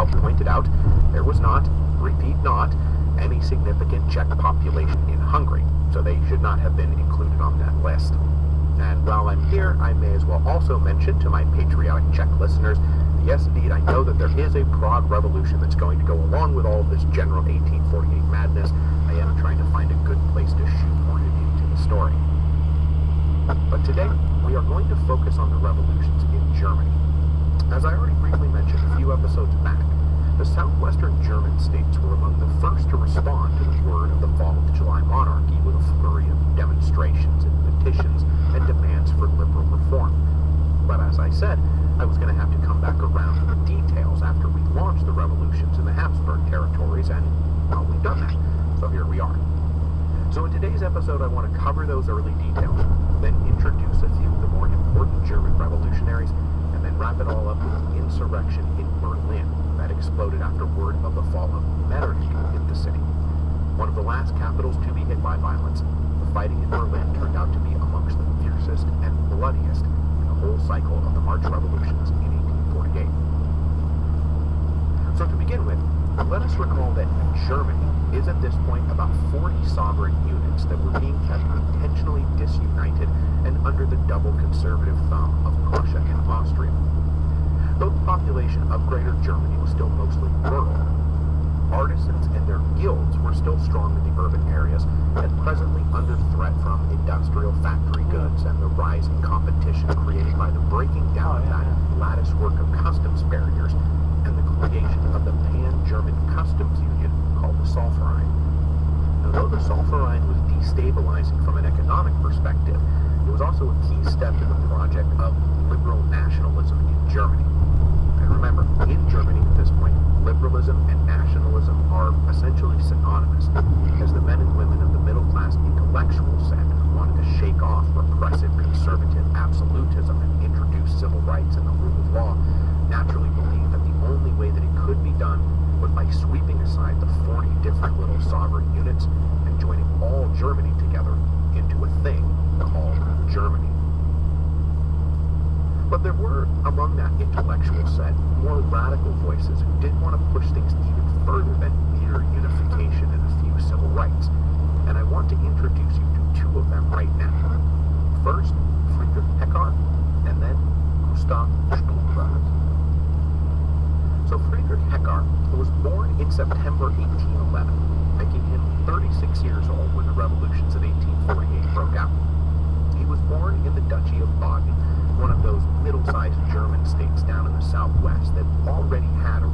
pointed out, there was not, repeat not, any significant Czech population in Hungary, so they should not have been included on that list. And while I'm here, I may as well also mention to my patriotic Czech listeners, yes, indeed, I know that there is a Prague Revolution that's going to go along with all of this general 1848 madness. I am trying to find a good place to shoehorn it into the story. But today, we are going to focus on the revolutions in Germany. As I already briefly mentioned a few episodes back, the southwestern German states were among the first to respond to the word of the fall of the July monarchy with a flurry of demonstrations and petitions and demands for liberal reform. But as I said, I was going to have to come back around to the details after we launched the revolutions in the Habsburg territories, and, well, we've done that. So here we are. So in today's episode, I want to cover those early details, then introduce a few of the more important German revolutionaries, and then wrap it all up with the insurrection in Berlin that exploded after word of the fall of Metternich hit the city. One of the last capitals to be hit by violence, the fighting in Berlin turned out to be amongst the fiercest and bloodiest in the whole cycle of the March revolutions in 1848. So to begin with, let us recall that Germany is at this point about 40 sovereign units that were being kept intentionally disunited and under the double conservative thumb of Prussia and Austria. Though the population of Greater Germany was still mostly rural, artisans and their guilds were still strong in the urban areas and presently under threat from industrial factory goods and the rising competition created by the breaking down of that lattice work of customs barriers and the creation of the Pan-German Customs Union called the Zollverein. Now, though the Zollverein was destabilizing from an economic perspective, it was also a key step in the project of liberal nationalism in Germany. And remember, in Germany at this point, liberalism and nationalism are essentially synonymous, as the men and women of the middle-class intellectual set who wanted to shake off repressive conservative absolutism and introduce civil rights and the rule of law naturally believed that the only way that it could be done was by sweeping aside the 40 different little sovereign units and joining all Germany together into a thing called Germany. But there were, among that intellectual set, more radical voices who did want to push things even further than mere unification and a few civil rights. And I want to introduce you to two of them right now. First, Friedrich Heckart, and then Gustav Stuhlrad. So Friedrich Heckart was born in September 1811, making him 36 years old when the revolutions of 1848 broke out. He was born in the Duchy of Baden, one of those middle-sized German states down in the southwest that already had a